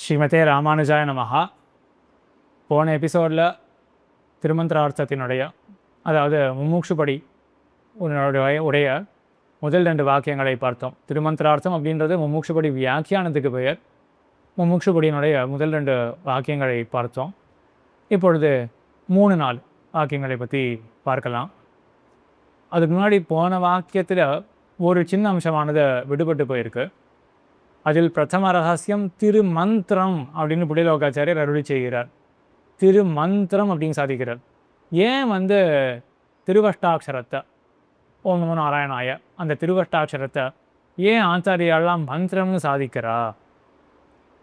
ஸ்ரீமதே ராமானுஜாய நமஹா. போன எபிசோடில் திருமந்திரார்த்தத்தினுடைய அதாவது முமுட்சுபடி உடைய முதல் 2 வாக்கியங்களை பார்த்தோம். திருமந்திரார்த்தம் அப்படின்றது முமுட்சுபடி வியாக்கியானத்துக்கு பெயர். முமுட்சுபடியினுடைய முதல் 2 வாக்கியங்களை பார்த்தோம். இப்பொழுது 3-4 வாக்கியங்களை பற்றி பார்க்கலாம். அதுக்கு முன்னாடி போன வாக்கியத்தில் ஒரு சின்ன அம்சமானது விடுபட்டு போயிருக்கு. அதில் பிரதம ரகசியம் திருமந்திரம் அப்படின்னு புடிலோகாச்சாரியர் அருளி செய்கிறார். திருமந்திரம் அப்படின்னு சாதிக்கிறார். ஏன் திருவஷ்டாட்சரத்தை ஓம் நமோ நாராயணாய அந்த திருவஷ்டாட்சரத்தை ஏன் ஆச்சாரியாலாம் மந்திரம்னு சாதிக்கிறா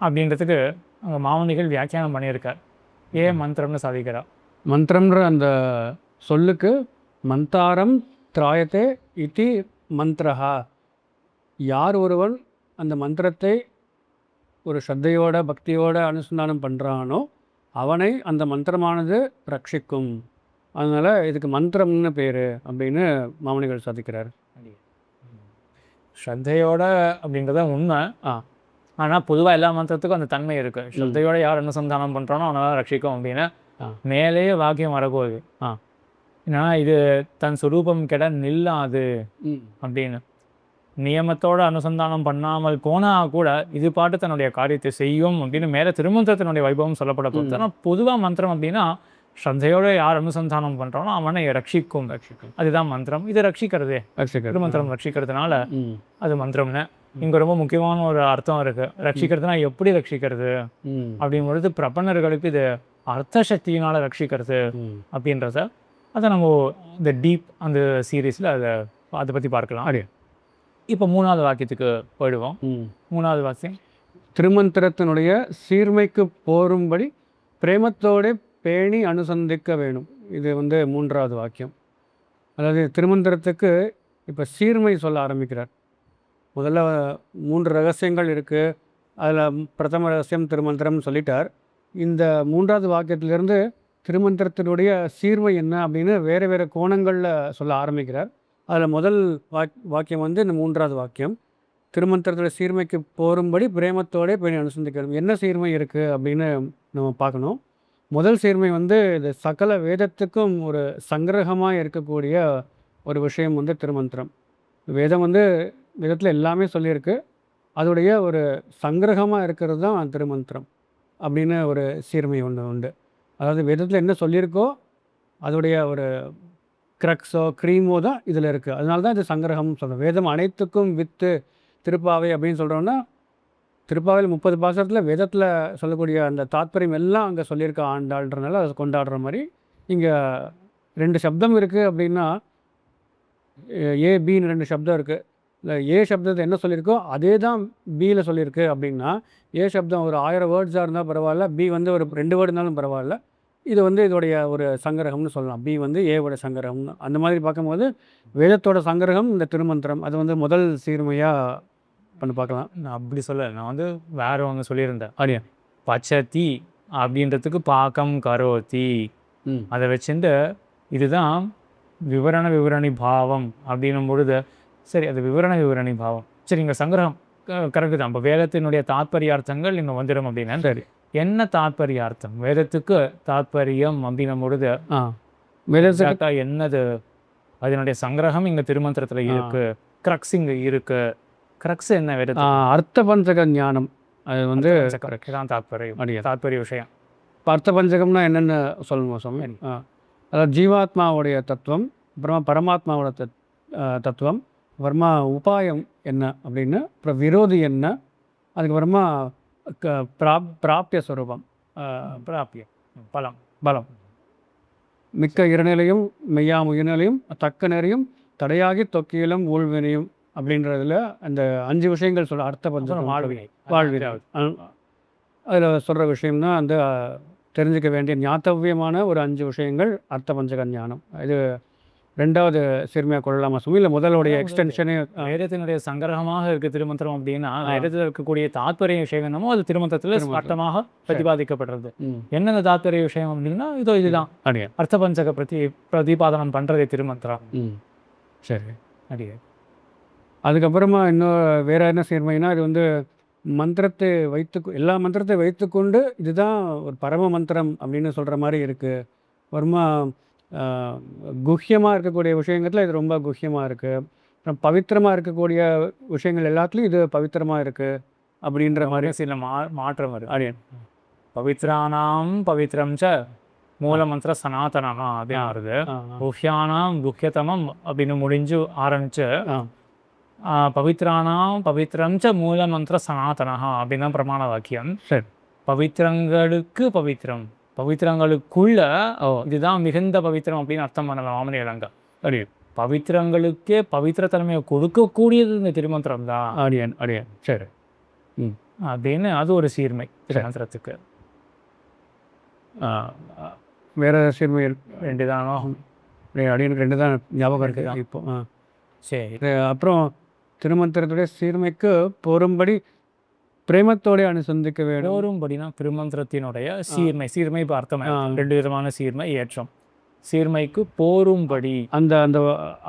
அப்படின்றதுக்கு அங்கே மாமனிகள் வியாக்கியானம் பண்ணியிருக்கார். ஏன் மந்திரம்னு சாதிக்கிறா? மந்திரம்ன்ற அந்த சொல்லுக்கு மந்தாரம் திராயத்தே இதி மந்திரஹா. யார் ஒருவன் அந்த மந்திரத்தை ஒரு ஸ்ரத்தையோட பக்தியோட அனுசந்தானம் பண்ணுறானோ அவனை அந்த மந்திரமானது ரட்சிக்கும். அதனால் இதுக்கு மந்திரம்னு பேர் அப்படின்னு மாமனிகள் சாதிக்கிறார். ஸ்ரத்தையோட அப்படின்றத உண்மை. ஆனால் பொதுவாக எல்லா மந்திரத்துக்கும் அந்த தன்மை இருக்குது. ஸ்ரத்தையோட யார் அனுசந்தானம் பண்ணுறானோ அவனால் ரட்சிக்கும் அப்படின்னு மேலேயே வாக்கியம் வரப்போகுது. ஏன்னா இது தன் சுரூபம் கெட நில்லாது அப்படின்னு நியமத்தோட அனுசந்தானம் பண்ணாமல் போனால் கூட இது பாட்டு தன்னுடைய காரியத்தை செய்யும் அப்படின்னு மேலே திருமந்திரத்தினுடைய வைபவம் சொல்லப்பட போகுது. ஆனால் பொதுவாக மந்திரம் அப்படின்னா ஸ்ரத்தையோட யார் அனுசந்தானம் பண்ணுறானோ அவனை ரட்சிக்கும். அதுதான் மந்திரம். இது ரட்சிக்கிறதே. திருமந்திரம் ரட்சிக்கிறதுனால அது மந்திரம்னு இங்கே ரொம்ப முக்கியமான ஒரு அர்த்தம் இருக்குது. ரட்சிக்கிறதுனா எப்படி ரட்சிக்கிறது அப்படிங்கிறது பிரபன்னர்களுக்கு இது அர்த்த சக்தியினால் ரட்சிக்கிறது அப்படின்றத அதை நம்ம இந்த டீப் அந்த சீரீஸில் அதை பற்றி பார்க்கலாம். அப்படியே இப்போ 3வது வாக்கியத்துக்கு போயிடுவோம். 3வது வாக்கியம் திருமந்திரத்தினுடைய சீர்மைக்கு போரும்படி பிரேமத்தோடு பேணி அனுசந்திக்க வேணும். இது 3வது வாக்கியம். அதாவது திருமந்திரத்துக்கு இப்போ சீர்மை சொல்ல ஆரம்பிக்கிறார். முதல்ல 3 ரகசியங்கள் இருக்குது. அதில் பிரதம ரகசியம் திருமந்திரம்னு சொல்லிட்டார். இந்த 3வது வாக்கியத்திலிருந்து திருமந்திரத்தினுடைய சீர்மை என்ன அப்படின்னு வேறு வேறு கோணங்களில் சொல்ல ஆரம்பிக்கிறார். அதில் முதல் வாக்கியம் இந்த 3வது வாக்கியம் திருமந்திரத்தோட சீர்மைக்கு போரும்படி பிரேமத்தோடே பேணி அனுசந்திக்கணும். என்ன சீர்மை இருக்குது அப்படின்னு நம்ம பார்க்கணும். முதல் சீர்மை இது சகல வேதத்துக்கும் ஒரு சங்கிரகமாக இருக்கக்கூடிய ஒரு விஷயம் திருமந்திரம். வேதம் வேதத்தில் எல்லாமே சொல்லியிருக்கு. அதோடைய ஒரு சங்கிரகமாக இருக்கிறது தான் திருமந்திரம் அப்படின்னு ஒரு சீர்மை உண்டு. அதாவது வேதத்தில் என்ன சொல்லியிருக்கோ அதோடைய ஒரு கிரக்ஸோ க்ரீமோ தான் இதில் இருக்குது. அதனால தான் இது சங்கிரகம்னு சொல்கிறோம். வேதம் அனைத்துக்கும் வித்து திருப்பாவை அப்படின்னு சொல்கிறோன்னா திருப்பாவையில் 30 பாசுரத்தில் வேதத்தில் சொல்லக்கூடிய அந்த தாத்பரியம் எல்லாம் அங்கே சொல்லியிருக்க ஆண்டாள்ன்றனால அதை கொண்டாடுற மாதிரி இங்கே 2 சப்தம் இருக்குது அப்படின்னா ஏபின்னு 2 சப்தம் இருக்குது. இல்லை ஏ சப்தத்தை என்ன சொல்லியிருக்கோ அதே தான் பியில் சொல்லியிருக்கு. அப்படின்னா ஏ சப்தம் ஒரு 1000 வேர்ட்ஸாக இருந்தால் பரவாயில்ல, பி ஒரு 2 வேர்டு இருந்தாலும் பரவாயில்ல. இது இதோடைய ஒரு சங்கிரகம்னு சொல்லலாம். பி ஏவோட சங்கிரகம்னு. அந்த மாதிரி பார்க்கும்போது வேதத்தோட சங்கிரகம் இந்த திருமந்திரம். அது முதல் சீர்மையாக பார்க்கலாம். நான் அப்படி சொல்ல, நான் வேற ஒன்று சொல்லியிருந்தேன். அப்படியே பச்சதி அப்படின்றதுக்கு பாக்கம் கரோதி அதை வச்சுட்டு இதுதான் விவரணி பாவம் அப்படின்னும் பொழுது சரி அது விவரணி பாவம். சரி இங்கே சங்கிரகம் கரெக்டு தான். இப்போ வேதத்தினுடைய தாத்பரியார்த்தங்கள் இங்கே வந்துடும் அப்படின்னா சரி என்ன தாத்பரியார்த்தம் வேதத்துக்கு தாத்பரியம் அப்படின்னும் பொழுது வேதத்துக்கு என்னது அதனுடைய சங்கிரகம் இங்கே திருமந்திரத்தில் இருக்கு. கிரக்ஸ் இங்கே இருக்கு. கிரக்ஸ் என்ன வேதத்து அர்த்த பஞ்சக ஞானம். அது தான் தாத்பரியம். தாத்பரிய விஷயம். இப்போ அர்த்த பஞ்சகம்னா என்னென்னு சொல்லணும் சுவாமி? அதாவது ஜீவாத்மாவுடைய தத்துவம், அப்புறமா பரமாத்மாவோட தத்துவம், அப்புறமா உபாயம் என்ன அப்படின்னு, அப்புறம் விரோதி என்ன, அதுக்கப்புறமா பிராப்திய ஸ்வரூபம், பிராப்தியம் பலம், மிக்க இருநிலையும் மெய்யாம் உயிர்நிலையும் தக்க நிறையும் தடையாகி தொக்கியிலும் ஊழ்வினையும் அப்படின்றதுல அந்த 5 விஷயங்கள் சொல்ல அர்த்த பஞ்சகம். வாழ்வினை அதில் சொல்கிற விஷயம்னா தெரிஞ்சிக்க வேண்டிய ஞாத்தவியமான ஒரு 5 விஷயங்கள் அர்த்த பஞ்சக ஞானம். இது 2வது சீர்மையாக கொள்ளலாமா சுமி? இல்லை முதலுடைய எக்ஸ்டென்ஷனே வேதத்தினுடைய சங்கிரகமாக இருக்குது திருமந்திரம் அப்படின்னா வேதத்தில் இருக்கக்கூடிய தாத்பரிய விஷயம் என்னமோ அது திருமந்திரத்தில் ஸ்பஷ்டமாக பிரதிபாதிக்கப்படுறது. என்னென்ன தாத்பரிய விஷயம் அப்படின்னா இதுதான் அர்த்த பஞ்சக பிரதிபாதனம் பண்ணுறதே திருமந்திரம். சரி. அதுக்கப்புறமா இன்னும் வேறு என்ன சீர்மைனா இது மந்திரத்தை எல்லா மந்திரத்தை வைத்துக்கொண்டு இதுதான் ஒரு பரம மந்திரம் அப்படின்னு சொல்கிற மாதிரி இருக்குது. வருமா குஹ்யமாக இருக்கக்கூடிய விஷயங்கள்ல இது ரொம்ப குஹ்யமாக இருக்குது. அப்புறம் பவித்திரமாக இருக்கக்கூடிய விஷயங்கள் எல்லாத்துலேயும் இது பவித்திரமாக இருக்குது அப்படின்ற மாதிரி சில மாற்றம் வருது. அடியன் பவித்ரானாம் பவித்ரம் ச மூலமந்திர சனாதனமா அப்படின்னு வருது. குஹ்யானாம் குஹ்யதமம் அப்படின்னு முடிஞ்சு ஆரம்பிச்சு பவித்ரானாம் பவித்ரம் ச மூலமந்திர சனாதனஹா அப்படின்னு தான் பிரமாண வாக்கியம். சரி. பவித்திரங்களுக்கு பவித்திரம், பவித்திரங்களுக்குள்ள இதுதான் மிகுந்த பவித்திரம் அப்படின்னு அர்த்தம் பண்ணலாம் வாமனி இலங்கா. சரி. பவித்திரங்களுக்கே பவித்திரத்தன்மையை கொடுக்கக்கூடியது இந்த திருமந்திரம் தான். அடியன் அடியன் சரி. அப்படின்னு அது ஒரு சீர்மை திருமந்திரத்துக்கு. வேற சீர்மை 2 தானோ? அடியனுக்கு 2 தான் ஞாபகம் இருக்குது இப்போ. சரி. அப்புறம் திருமந்திரத்துடைய சீர்மைக்கு போரும்படி பிரேமத்தோட அனுசந்திக்க வேண்டும். போரும்படினா திருமந்திரத்தினுடைய சீர்மை. சீர்மை இப்போ அர்த்தம் 2 விதமான சீர்மை ஏற்றம். சீர்மைக்கு போரும்படி அந்த அந்த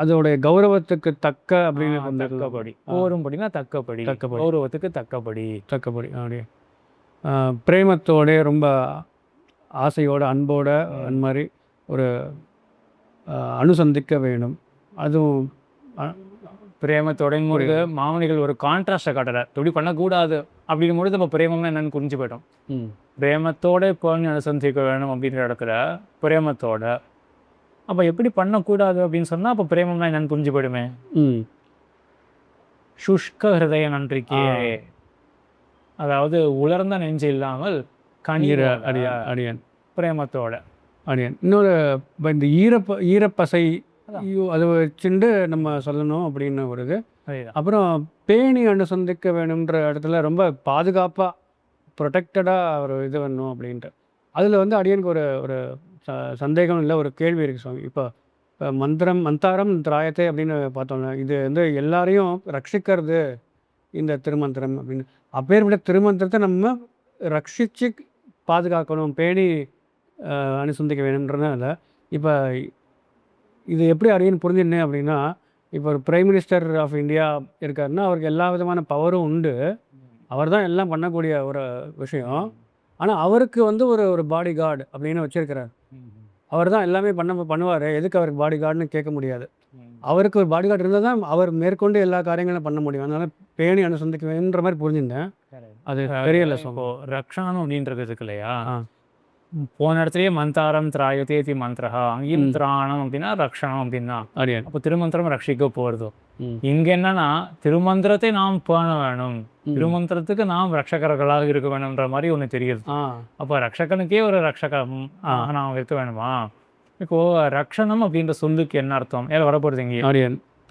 அதோடைய கௌரவத்துக்கு தக்க அப்படின்னு தக்கபடி. போரும்படினா தக்கபடி, கௌரவத்துக்கு தக்கபடி. தக்கபடி அப்படி பிரேமத்தோட ரொம்ப ஆசையோட அன்போட அந்த மாதிரி ஒரு அனுசந்திக்க வேணும். அதுவும் பிரேமத்தோடையும் போது மாமனிகள் ஒரு கான்ட்ராஸ்டை காட்டுறார். இப்படி பண்ணக்கூடாது அப்படிங்கும் பொழுது நம்ம பிரேமம்னா என்னன்னு புரிஞ்சு போயிட்டோம். பிரேமத்தோட இப்போ அனுசந்திக்க வேணும் அப்படின்ற இடத்துல பிரேமத்தோட. அப்போ எப்படி பண்ணக்கூடாது அப்படின்னு சொன்னால் அப்போ பிரேமம்னா என்னன்னு புரிஞ்சு போயிடுமே. சுஷ்க ஹிருதய நன்றிக்கே, அதாவது உலர்ந்த நெஞ்சு இல்லாமல் கண்ணீர் அடியன் பிரேமத்தோட அடியன். இன்னொரு இந்த ஈரப்பசை அதை வச்சுட்டு நம்ம சொல்லணும் அப்படின்னு வருது. அப்புறம் பேணி அனுசந்திக்க வேணுன்ற இடத்துல ரொம்ப பாதுகாப்பாக ப்ரொடெக்டடாக ஒரு இது வேணும் அப்படின்ட்டு. அதில் வந்து அடியனுக்கு ஒரு சந்தேகம் இல்லை, ஒரு கேள்வி இருக்குது சுவாமி. இப்போ மந்தாரம் திராயத்தை அப்படின்னு பார்த்தோம்னா இது வந்து எல்லாரையும் ரட்சிக்கிறது இந்த திருமந்திரம் அப்படின்னு. அப்பேற்பட்ட திருமந்திரத்தை நம்ம ரட்சித்து பாதுகாக்கணும், பேணி அனுசந்திக்க வேணுன்றதுனால இப்போ இது எப்படி அடியன்னு புரிஞ்சுனேன் அப்படின்னா, இப்போ ஒரு பிரைம் மினிஸ்டர் ஆஃப் இந்தியா இருக்காருன்னா அவருக்கு எல்லா விதமான பவரும் உண்டு. அவர் தான் எல்லாம் பண்ணக்கூடிய ஒரு விஷயம். ஆனால் அவருக்கு வந்து ஒரு பாடி கார்டு அப்படின்னு வச்சுருக்கிறார். அவர் தான் எல்லாமே பண்ணுவார். எதுக்கு அவருக்கு பாடி கார்டுன்னு கேட்க முடியாது. அவருக்கு ஒரு பாடி கார்டு இருந்தால் தான் அவர் மேற்கொண்டு எல்லா காரியங்களும் பண்ண முடியும். அதனால் பேணி அனுசந்திக்க வேணுன்ற மாதிரி புரிஞ்சுருந்தேன். அது தெரியல. இப்போ ரக்ஷானம் அப்படின்றது இருக்கு இல்லையா, போன இடத்துலயே மந்தாரம் திராயதேதி மந்திரா, அங்கேயும் திராணம் அப்படின்னா ரக்ஷணம் அப்படின்னா. அப்போ திருமந்திரம் ரட்சிக்க போகிறது. இங்கே என்னன்னா திருமந்திரத்தை நாம் பேண வேணும், திருமந்திரத்துக்கு நாம் ரட்சகர்களாக இருக்க வேணும்ன்ற மாதிரி ஒன்று தெரியுது. அப்போ ரட்சகனுக்கே ஒரு ரட்சகம் நாம் இருக்க வேணுமா? இப்போ ரக்ஷணம் அப்படின்ற சொல்லுக்கு என்ன அர்த்தம்? ஏன் வரப்போகிறது இங்கே?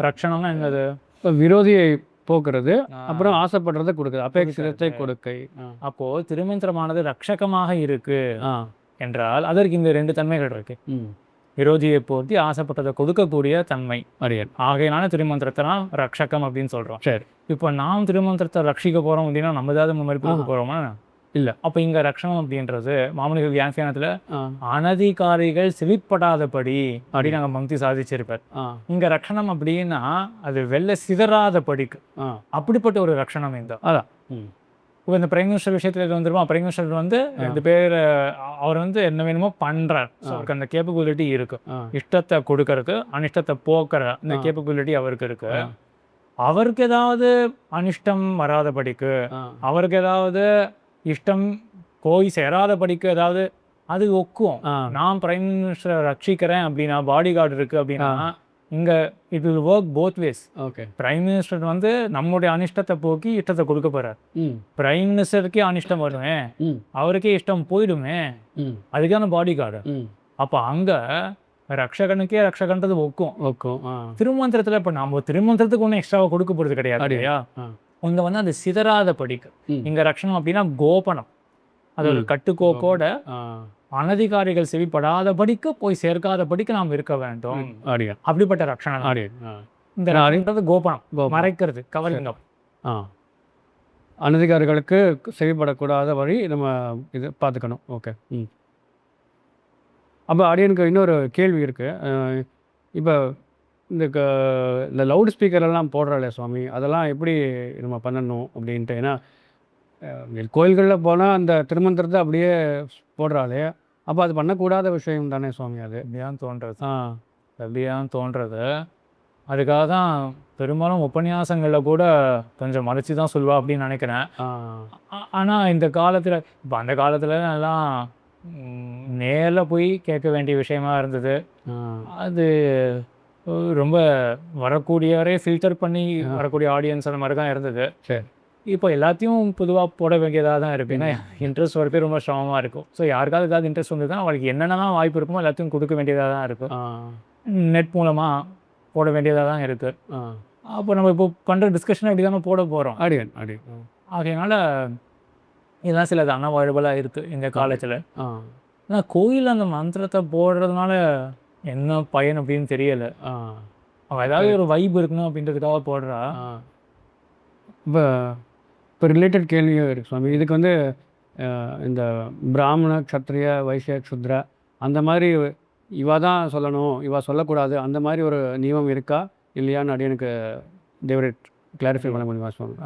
ரக்ஷணம்னா என்னது? விரோதியை போக்குறது, அப்புறம் ஆசைப்படுறதை கொடுக்குது, அபேட்சிதத்தை கொடுக்கை. அப்போ திருமந்திரமானது ரட்சகமாக இருக்கு என்றால் அதற்கு இந்த 2 தன்மைகள் இருக்கு. விரோதியை போர்த்தி ஆசைப்பட்டதை கொடுக்கக்கூடிய தன்மை. ஆகையினால திருமந்திரத்தை நாம் ரட்சகம் அப்படின்னு சொல்றோம். சரி. இப்போ நாம் திருமந்திரத்தை ரட்சிக்க போறோம் அப்படின்னா நம்ம ஏதாவது இந்த மாதிரி கொடுக்க போறோமா? இல்லை. அப்போ இங்கே ரக்ஷணம் அப்படின்றது மாமனிகள் வியாக்கியானத்தில் அனதிகாரிகள் செவிப்படாதபடி அப்படின்னு நாங்கள் பக்தி சாதிச்சிருப்பார். இங்கே ரக்ஷணம் அப்படின்னா அது வெள்ளை சிதறாதபடிக்கு அப்படிப்பட்ட ஒரு ரக்ஷணம் இந்த. அதான் இப்போ இந்த பிரைம் மினிஸ்டர் விஷயத்தில் இது வந்துருமா? பிரைம் மினிஸ்டர் வந்து 2 பேர் அவர் வந்து என்ன வேணுமோ பண்ணுறார். அவருக்கு அந்த கேப்பபிலிட்டி இருக்கு. இஷ்டத்தை கொடுக்கறதுக்கு அனிஷ்டத்தை போக்குற இந்த கேப்பபிலிட்டி அவருக்கு இருக்கு. அவருக்கு ஏதாவது அனிஷ்டம் வராதபடிக்கு, அவருக்கு ஏதாவது இஷ்டம் போய் சேராதபடிக்கு ஏதாவது அது ஒக்கும். நான் பிரைம் மினிஸ்டரை ரட்சிக்கிறேன் அப்படின்னா, பாடி கார்டு இருக்கு அப்படின்னா, இங்கே it will work both ways. Okay. Prime minister வந்து நம்மளுடைய அனிஷ்டத்தை போக்கி இஷ்டத்தை கொடுக்க போறார். பிரைம் மினிஸ்டருக்கே அனிஷ்டம் வருமே, அவருக்கே இஷ்டம் போயிடுமே, அதுக்கான பாடி கார்டு. அப்போ அங்கே ரக்ஷகனுக்கே ரக்ஷகன்றது ஒக்கும். திருமந்திரத்தில் இப்போ நம்ம திருமந்திரத்துக்கு ஒன்றும் எக்ஸ்ட்ராவாக கொடுக்க போகிறது கிடையாது இல்லையா? இங்கே வந்து அது சிதறாத படிக்கு. இங்கே ரக்ஷணம் அப்படின்னா கோபனம், அது ஒரு கட்டுக்கோப்போட அனதிகாரிகள் செவிப்படாதபடிக்கு போய் சேர்க்காதபடிக்கு நாம் இருக்க வேண்டும். அப்படிப்பட்ட ரக்ஷணம் இந்த கோபனம், மறைக்கிறது, கவரிங்கம். அனதிகாரிகளுக்கு செவிப்படக்கூடாத வழி நம்ம இது பார்த்துக்கணும். ஓகே. அப்போ அடியனுக்கு இன்னொரு கேள்வி இருக்குது. இப்போ இந்த லவுட் ஸ்பீக்கரெல்லாம் போடுறாளே சுவாமி, அதெல்லாம் எப்படி நம்ம பண்ணணும் அப்படின்ட்டு? ஏன்னா கோயில்களில் போனால் அந்த திருமந்திரத்தை அப்படியே போடுறாளே, அப்போ அது பண்ணக்கூடாத விஷயம் தானே சுவாமி அது? அப்படியான்னு தோன்றது ஆ அப்படியான்னு தோன்றது. அதுக்காக தான் பெரும்பாலும் உபன்யாசங்களில் கூட கொஞ்சம் மறைச்சி தான் சொல்லுவா அப்படின்னு நினைக்கிறேன். ஆ ஆனால் இந்த காலத்தில் இப்போ அந்த காலத்தில் எல்லாம் நேரில் போய் கேட்க வேண்டிய விஷயமா இருந்தது. ஆ அது ரொம்ப வரக்கூடியவரே ஃபில்டர் பண்ணி வரக்கூடிய ஆடியன்ஸ் அந்த மாதிரி தான் இருந்தது. சரி. இப்போ எல்லாத்தையும் பொதுவாக போட வேண்டியதாக தான் இருக்குது. ஏன்னா இன்ட்ரெஸ்ட் வரப்பே ரொம்ப சிரமமாக இருக்கும். ஸோ யாருக்காவது ஏதாவது இன்ட்ரெஸ்ட் வந்து தான் அவளுக்கு என்னென்னலாம் வாய்ப்பு இருக்குமோ எல்லாத்தையும் கொடுக்க வேண்டியதாக தான் இருக்கும். ஆ நெட் மூலமாக போட வேண்டியதாக தான் இருக்குது. ஆ அப்போ நம்ம இப்போ பண்ணுற டிஸ்கஷனை இப்படி தானே போட போகிறோம். அடி ஆகையினால இதெல்லாம் சிலது அனவாய்டபுளாக இருக்குது இந்த காலேஜில். ஆ ஆனால் கோயில் அந்த மந்திரத்தை போடுறதுனால என்ன பயன் அப்படின்னு தெரியலை. ஆ அவள் ஏதாவது ஒரு வைப் இருக்கணும் அப்படின்றதுக்காக போடுறா. இப்போ ரிலேட்டட் கேள்வியும் இருக்குது சுவாமி. இதுக்கு வந்து இந்த பிராமண க்ஷத்ரிய வைசிய சுத்ரா அந்த மாதிரி இவா தான் சொல்லணும், இவா சொல்லக்கூடாது, அந்த மாதிரி ஒரு நியமம் இருக்கா இல்லையான்னு அடியனுக்கு தேவரேட் கிளாரிஃபை பண்ண முடியுமா சுவாமி?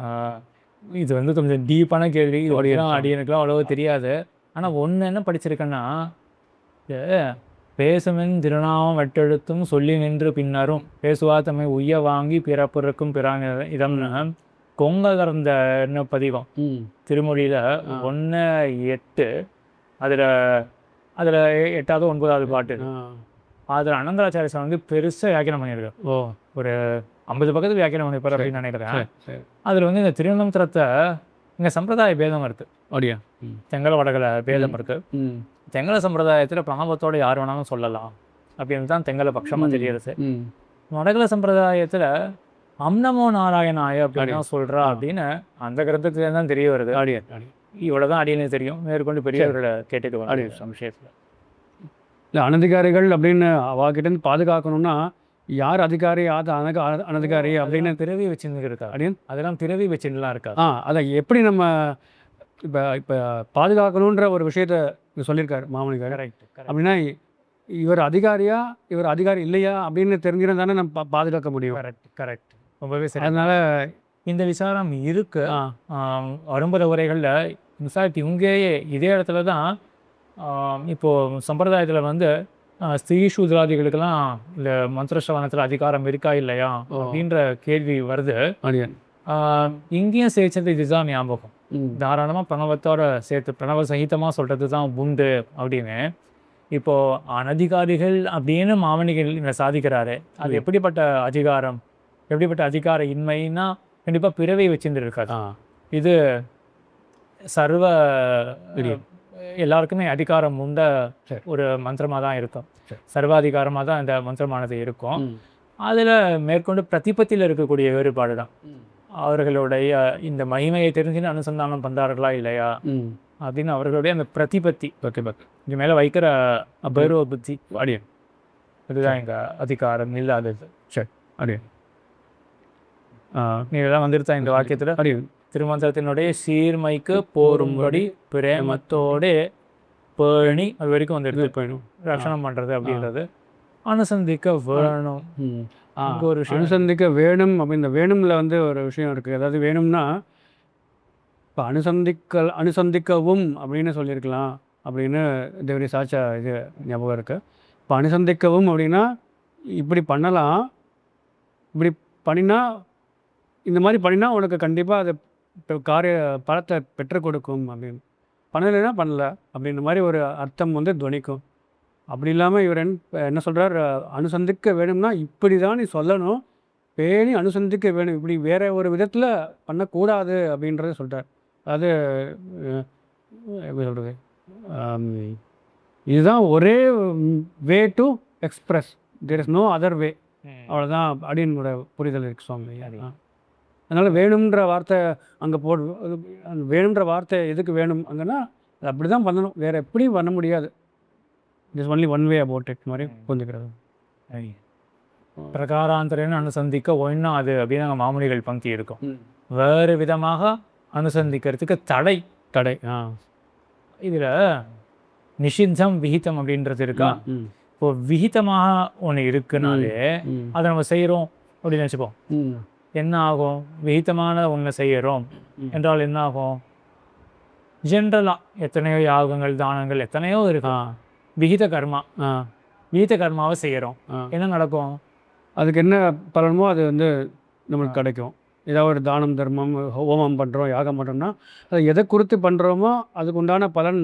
இது வந்து கொஞ்சம் டீப்பான கேள்வி. இதோடையெல்லாம் அடியனுக்குலாம் அவ்வளோ தெரியாது. ஆனால் ஒன்று என்ன படிச்சிருக்கேன்னா, பேசுமென் திருநாமம் வெட்டெழுத்தும் சொல்லி நின்று பின்னரும் பேசுவா தம்மை உய்ய வாங்கி பிறப்பிறக்கும் பிறாங்க இதம்னு கொங்கலர்ந்த என்ன பதிவம் திருமொழியில் 1:8 அதில் 8வது 9வது பாட்டு. அதில் அனந்தராச்சாரிய சாமி வந்து பெருசாக வியாக்கியானம் பண்ணியிருக்காரு. ஒரு 50 பக்கத்துக்கு வியாக்கியானம் பண்ணியிருப்பார் அப்படின்னு நினைக்கிறேன். அதில் வந்து இந்த திருநந்திரத்தை இங்கே சம்பிரதாய பேதம் இருக்குது. அப்படியா? தெங்கல வடகலை பேதம் இருக்குது. தெங்கல சம்பிரதாயத்தில் பிரணவத்தோடு யார் வேணாலும் சொல்லலாம் அப்படின்னு தான் தெங்கல பட்சமாக தெரியுது. வடகலை சம்பிரதாயத்தில் அம்னமோ நாராயணாய அப்படின்னு சொல்கிறா அப்படின்னு அந்த கருத்துக்கு தான் தெரிய வருது. இவ்வளோ தான் அடியனுக்கு தெரியும். மேற்கொண்டு பெரியவர்களை கேட்டுட்டு வர விஷயத்தில் இல்லை அனதிகாரிகள் அப்படின்னு அவாகிட்டேருந்து பாதுகாக்கணும்னா யார் அதிகாரி யார் அனதிகாரி அப்படின்னு பிறவி வச்சுன்னு இருக்கா அப்படின்னு அதெல்லாம் பிறவி வச்சுன்னுலாம் இருக்கா. அதை எப்படி நம்ம இப்போ பாதுகாக்கணுன்ற ஒரு விஷயத்த சொல்லியிருக்காரு மாமனிகார். கரெக்ட். அப்படின்னா இவர் அதிகாரியா இவர் அதிகாரி இல்லையா அப்படின்னு தெரிஞ்சிருந்தா தானே நம்ம பாதுகாக்க முடியும். கரெக்ட் ரொம்பவே சரி. அதனால இந்த விசாரம் இருக்கு. வரும்பத உரைகளில் இன்ஃபேக்ட் இங்கேயே இதே இடத்துல தான் இப்போது சம்பிரதாயத்தில் வந்து ஸ்ரீ சூத்ராதிகளுக்கெல்லாம் இந்த மந்திரஸ்ரவணத்தில் அதிகாரம் இருக்கா இல்லையா அப்படின்ற கேள்வி வருது. இங்கேயும் சேர்த்தது இதுதான் ஞாபகம். தாராளமாக பிரணவத்தோட சேர்த்து பிரணவ சகிதமாக சொல்கிறது தான் உண்டு அப்படின்னு. இப்போது அனதிகாரிகள் அப்படின்னு மாமனிகள் இங்கே சாதிக்கிறாரு. அது எப்படிப்பட்ட அதிகாரம், எப்படிப்பட்ட அதிகார இன்மைன்னா கண்டிப்பாக பிறவை வச்சுட்டு இருக்காது. இது சர்வ எல்லாருக்குமே அதிகாரம் உண்ட ஒரு மந்திரமாக தான் இருக்கும். சர்வாதிகாரமாக தான் இந்த மந்திரமானது இருக்கும். அதில் மேற்கொண்டு பிரதிபத்தியில் இருக்கக்கூடிய வேறுபாடு தான். அவர்களுடைய இந்த மகிமையை தெரிஞ்சுன்னு அனுசந்தானம் பண்ணுறார்களா இல்லையா அப்படின்னு அவர்களுடைய அந்த பிரதிபத்தி இது மேலே வைக்கிற அபூர்வ புத்தி அடியன் இதுதான் எங்கள் அதிகாரம் இல்லாதது. சரி அடியன் நீங்கள்தான் வந்துருத்தா இந்த வாக்கியத்தில் அடியன் திருமந்திரத்தினுடைய சீர்மைக்கு போரும்படி பிரேமத்தோடு பேணி அது வரைக்கும் வந்துடுது. போயிடும் ரட்சணம் பண்ணுறது அப்படின்றது அனுசந்திக்க வேணும். ஒரு விஷயம் அனுசந்திக்க வேணும் அப்படின்னு இந்த வேணும்ல வந்து ஒரு விஷயம் இருக்குது. அதாவது வேணும்னா இப்போ அனுசந்திக்கவும் அப்படின்னு சொல்லியிருக்கலாம் அப்படின்னு தேவரி சாச்சா இது ஞாபகம் இருக்குது. இப்போ அனுசந்திக்கவும் அப்படின்னா இப்படி பண்ணலாம், இப்படி பண்ணினா இந்த மாதிரி பண்ணினா உனக்கு கண்டிப்பாக அது காரிய பலத்தை பெற்றுக் கொடுக்கும் அப்படின்னு. பண்ணலைன்னா பண்ணல அப்படின்ற மாதிரி ஒரு அர்த்தம் வந்து துவனிக்கும். அப்படி இல்லாமல் இவர் என்ன சொல்கிறார், அனுசந்திக்க வேணும்னா இப்படி தான் நீ சொல்லணும், பேணி அனுசந்திக்க வேணும், இப்படி வேறு ஒரு விதத்தில் பண்ணக்கூடாது அப்படின்றத சொல்கிறார். அதாவது எப்படி சொல்கிறது, இதுதான் ஒரே way to express, there is no other way, அவ்வளோதான் அப்படின்னு புரிதல் இருக்கு சுவாமி. அதனால் வேணுன்ற வார்த்தை அங்கே வேணுன்ற வார்த்தை எதுக்கு வேணும் அங்கன்னா அது அப்படி தான் பண்ணணும், வேறு எப்படியும் பண்ண முடியாது. It's only one way about it மாதிரி புரிஞ்சுக்கிறது. பிரகாராந்தரன்னு அனுசந்திக்க ஒன்றும் அது அப்படின்னு நாங்கள் மாமூலிகள் பங்கி இருக்கும். வேறு விதமாக அனுசந்திக்கிறதுக்கு தடை இதில் நிஷித்தம் விகிதம் அப்படின்றது இருக்கா. இப்போ விகிதமாக ஒன்று இருக்குனாலே அதை நம்ம செய்கிறோம் அப்படின்னு நினச்சிப்போம். என்ன ஆகும், விகிதமான ஒன்று செய்கிறோம் என்றால் என்ன ஆகும், ஜென்ரலாக எத்தனையோ யாகங்கள் தானங்கள் எத்தனையோ இருக்கு. விகித கர்மா, விகித கர்மாவை செய்கிறோம், என்ன நடக்கும்? அதுக்கு என்ன பலனமோ அது வந்து நம்மளுக்கு கிடைக்கும். ஏதாவது ஒரு தானம் தர்மம் ஹோமம் பண்ணுறோம், யாகம் பண்ணுறோம்னா அது எதை குறித்து பண்ணுறோமோ அதுக்கு உண்டான பலன்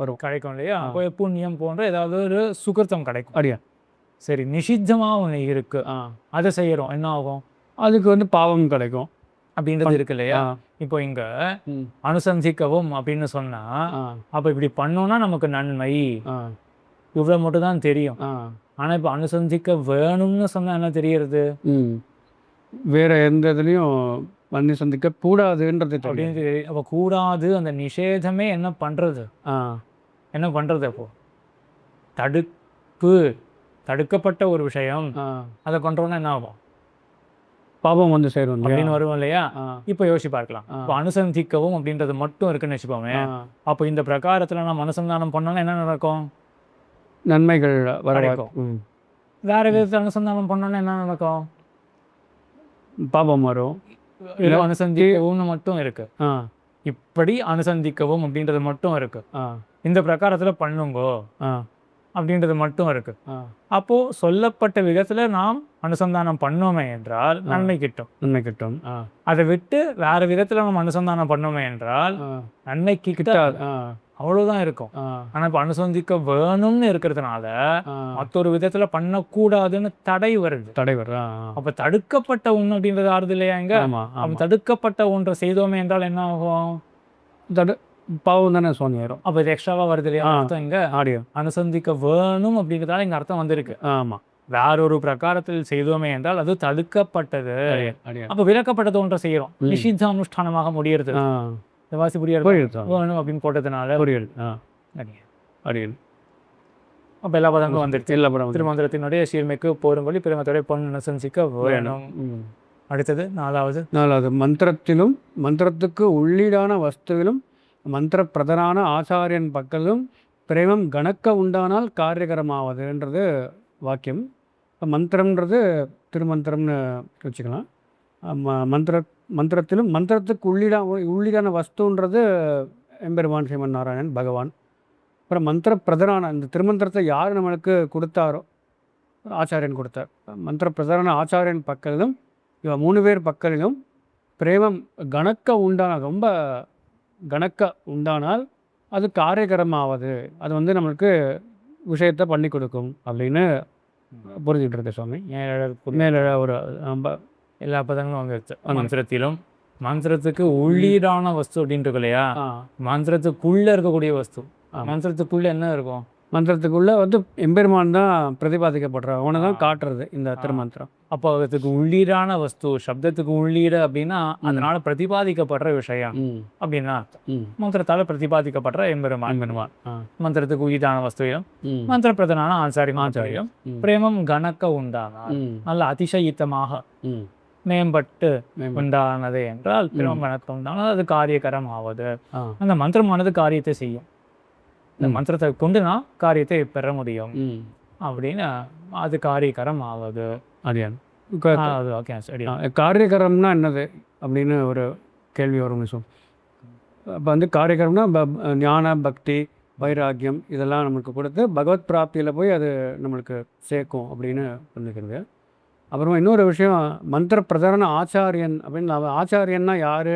வரும், கிடைக்கும் இல்லையா? அப்போ புண்ணியம் போன்ற ஏதாவது ஒரு சுகிருத்தம் கிடைக்கும். அப்படியா? சரி, நிஷித்தமாக ஒன்று இருக்கு, அதை செய்கிறோம், என்ன ஆகும்? அதுக்கு வந்து பாவம் கிடைக்கும் அப்படின்றது இருக்கு இல்லையா? இப்போ இங்க அனுசந்திக்கவும் அப்படின்னு சொன்னா, அப்போ இப்படி பண்ணோம்னா நமக்கு நன்மை, இவ்வளோ மட்டும் தான் தெரியும். ஆனால் இப்போ அனுசந்திக்க வேணும்னு சொன்னா என்ன தெரியறது? வேற எந்த இதுலையும் அனுசந்திக்க கூடாதுன்றது அப்படின்னு. அப்போ கூடாது, அந்த நிஷேதமே என்ன பண்றது? என்ன பண்றது? அப்போ தடுக்கப்பட்ட ஒரு விஷயம், அதை கொண்டோம்னா என்ன ஆகும்? பாவம் வந்து சேரும் அப்படின்னு வரும் இல்லையா? இப்போ யோசிச்சு பார்க்கலாம். இப்போ அனுசந்திக்கவும் அப்படின்றது மட்டும் இருக்குன்னு வச்சுப்போமே, அப்போ இந்த பிரகாரத்தில் நம்ம அனுசந்தானம் பண்ணோம்னா என்ன நடக்கும்? நன்மைகள் வரக்கும். வேற விதத்தில் அனுசந்தானம் பண்ணோம்னா என்ன நடக்கும்? பாவம் வரும். அனுசந்திக்கவும் மட்டும் இருக்கு, இப்படி அனுசந்திக்கவும் அப்படின்றது மட்டும் இருக்கு. இந்த பிரகாரத்தில் பண்ணுங்கோ அப்படின்றது மட்டும் இருக்கு. அப்போ சொல்லப்பட்ட விதத்துல நாம் அனுசந்தானம் பண்ணோமே என்றால் நன்மை கிட்டும். அதை விட்டு வேற விதத்துல நம்ம அனுசந்தானம் பண்ணோமே என்றால் நன்மைக்கு கிட்டாது, அவ்வளவுதான் இருக்கும். ஆனா இப்ப அனுசந்திக்க வேணும்னு இருக்கிறதுனால மற்றொரு விதத்துல பண்ணக்கூடாதுன்னு தடை வருது. அப்ப தடுக்கப்பட்ட ஒண்ணு அப்படின்றது ஆறுது இல்லையா? இங்க தடுக்கப்பட்ட ஒன்றை செய்தோமே என்றால் என்ன ஆகும்? பாவம் தானே சோனியாயிரும். அப்போ இது எக்ஸ்ட்ராவா வருது இல்லையா? அர்த்தம் இங்க அனுசந்திக்க வேணும் அப்படிங்கிறதால இங்க அர்த்தம் வந்திருக்கு. வேறொரு பிரகாரத்தில் செய்தோமே என்றால் அது தடுக்கப்பட்டது. அப்போ விலக்கப்பட்டது ஒன்றை செய்யறோம், நிஷித்த அனுஷ்டானமாக முடியறது. வாசி புரியாது வேணும் அப்படின்னு போட்டதுனால புரியுது. அப்போ எல்லா பதங்களும் வந்துருச்சு. திருமந்திரத்தினுடைய சீர்மைக்கு போரும்படி பிரமத்துடைய பொன் அனுசந்திக்க வேணும். அடுத்தது நாலாவது மந்திரத்திலும் மந்திரத்துக்கு உள்ளீடான வஸ்துவிலும் மந்திர பிரதனான ஆச்சாரியன் பக்கலும் பிரேமம் கணக்க உண்டானால் காரியகரமாவதுன்றது வாக்கியம். இப்போ மந்திரம்ன்றது திருமந்திரம்னு வச்சுக்கலாம். மந்திரத்திலும் மந்திரத்துக்கு உள்ளீடான வஸ்துன்றது எம்பெருமான் ஸ்ரீமன் நாராயணன் பகவான். அப்புறம் மந்திர பிரதனான இந்த திருமந்திரத்தை யார் நம்மளுக்கு கொடுத்தாரோ ஆச்சாரியன் கொடுத்தார். மந்திர பிரதனான ஆச்சாரியன் பக்கலிலும் இவ 3 பேர் பக்கலிலும் பிரேமம் கணக்க உண்டானால் அது காரியகரமாவது, அது வந்து நம்மளுக்கு விஷயத்தை பண்ணி கொடுக்கும் அப்படின்னு புரிஞ்சுட்டு இருக்கு சுவாமி. மேல ஒரு எல்லா பதங்களும் வந்துருச்சு. மந்திரத்திலும் மந்திரத்துக்கு உள்ளீடான வஸ்து அப்படின்ட்டு இல்லையா? மந்திரத்துக்குள்ள இருக்கக்கூடிய வஸ்து. மந்திரத்துக்குள்ள என்ன இருக்கும்? மந்திரத்துக்குள்ள வந்து எம்பெருமான் தான் பிரதிபாதிக்கப்படுற, அவனை தான் காட்டுறது இந்த திருமந்திரம். அப்போ அதுக்கு உள்ளீடான வஸ்து, சப்தத்துக்கு உள்ளீடு அப்படின்னா அதனால பிரதிபாதிக்கப்படுற விஷயம் அப்படின்னா மந்திரத்தால பிரதிபாதிக்கப்படுற எம்பெருமான். மந்திரத்துக்கு உள்ளீடான வஸ்துவையும் மந்திர பிரதனான ஆச்சாரியம் பிரேமம் கணக்க உண்டான நல்ல அதிசயித்தமாக மேம்பட்டு உண்டானது என்றால் பிரேமம் கணக்க உண்டானது அது காரியகரம் ஆவது. அந்த மந்திரமானது காரியத்தை செய்யும். இந்த மந்திரத்தை கொண்டு நான் காரியத்தை பெற முடியும் அப்படின்னு அது காரியகரம் ஆவது. காரியகரம்னா என்னது அப்படின்னு ஒரு கேள்வி வரும். இப்போ வந்து காரியகரம்னா ஞான பக்தி வைராக்கியம் இதெல்லாம் நம்மளுக்கு கொடுத்து பகவத் பிராப்தியில் போய் அது நம்மளுக்கு சேர்க்கும் அப்படின்னு புரிஞ்சுக்கிறது. அப்புறமா இன்னொரு விஷயம், மந்திர பிரதான ஆச்சாரியன் அப்படின்னு ஆச்சாரியன்னா யார்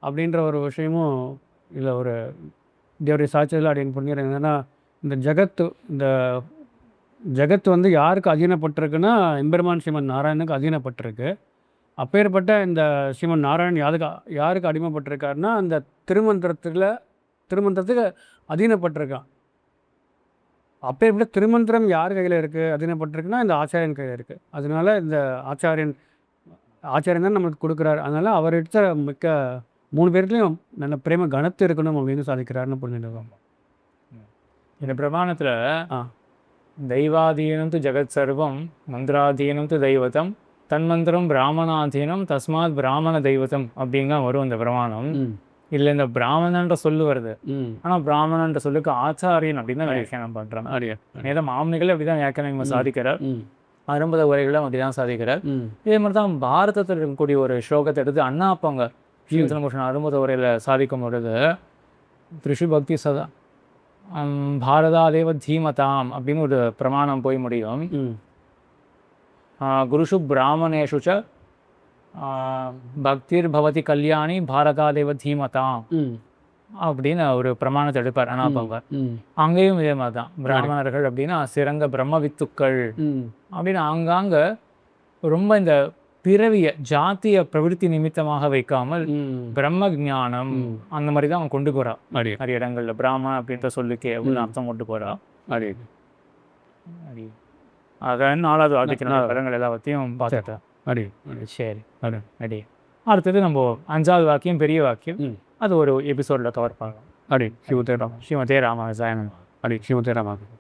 அப்படின்ற ஒரு விஷயமும் இதில் ஒரு தேவடைய சாட்சியில் அப்படின்னு புரிஞ்சுக்கிறேன். என்னன்னா இந்த ஜகத்து வந்து யாருக்கு அதீனப்பட்டிருக்குன்னா எம்பெருமான் ஸ்ரீமன் நாராயணனுக்கு அதீனப்பட்டிருக்கு. அப்பேற்பட்ட இந்த ஸ்ரீமன் நாராயணன் யாருக்கு அடிமைப்பட்டிருக்காருன்னா அந்த திருமந்திரத்துக்கு அதீனப்பட்டிருக்கான். அப்பேற்பட்ட திருமந்திரம் யார் கையில் இருக்குது அதீனப்பட்டிருக்குன்னா இந்த ஆச்சாரியன் கையில் இருக்குது. அதனால இந்த ஆச்சாரியன் தான் நம்மளுக்கு கொடுக்குறாரு. அதனால அவர்கிட்ட மிக்க 3 பேர்லையும் நல்ல பிரேம கணத்து இருக்கணும் அப்படின்னு சாதிக்கிறாருன்னு புரிஞ்சுருக்கோம். இந்த பிரமாணத்தில் தெய்வாதீனம் து ஜெகத் சர்வம் மந்திராதீனம் து தெய்வத்தம் தன்மந்திரம் பிராமணாதீனம் தஸ்மாத் பிராமண தெய்வத்தம் அப்படிங்க வரும் இந்த பிரமாணம். இல்லை இந்த பிராமணன்ற சொல்லு வருது, ஆனால் பிராமணன்ற சொல்லுக்கு ஆச்சாரியன் அப்படின்னு தான் வியாக்கியானம் பண்ணுறாங்க. நேரம் மாமனிகள் அப்படிதான் வியாக்கியானம் சாதிக்கிறார். அரும்பத உரைகளும் அப்படிதான் சாதிக்கிறார். இதே மாதிரி தான் பாரதத்தில் இருக்கக்கூடிய ஒரு ஸ்லோகத்தை எடுத்து அண்ணா அப்பாங்க ஸ்ரீமுஷன் அரும்பத உரையில் சாதிக்கும் பொழுது த்ரிஷு பக்தி சதா பாரதாதேவ தீமதாம் அப்படின்னு ஒரு பிரமாணம் போய் முடியும். குருஷு பிராமணேஷு ச பக்திர் பவதி கல்யாணி பாரதாதேவ தீமதாம் அப்படின்னு ஒரு பிரமாணத்தை எடுப்பார் அனாபவர். அங்கேயும் இதே மாதிரி தான். பிராமணர்கள் அப்படின்னா சிறந்த பிரம்ம வித்துக்கள் அப்படின்னு ஆங்காங்க ரொம்ப இந்த பிறவிய ஜாத்திய பிரவிற்த்தி நிமித்தமாக வைக்காமல் பிரம்ம ஞானம் அந்த மாதிரி தான் அவன் கொண்டு போறா. நிறைய இடங்கள்ல பிராமண அப்படின்ற சொல்லுக்கே எவ்வளவு அர்த்தம் கொண்டு போறா. அதான் 4வது வாழ்க்கைக்கான படங்கள் எல்லாத்தையும் பார்த்துட்டேன். சரி, அடி அடுத்தது நம்ம 5வது வாக்கியம் பெரிய வாக்கியம், அது ஒரு எபிசோட்ல கவர் பண்ணலாம். ஸ்ரீமதே ராமானுஜாய நமः. ஸ்ரீமதே ராமானுஜாய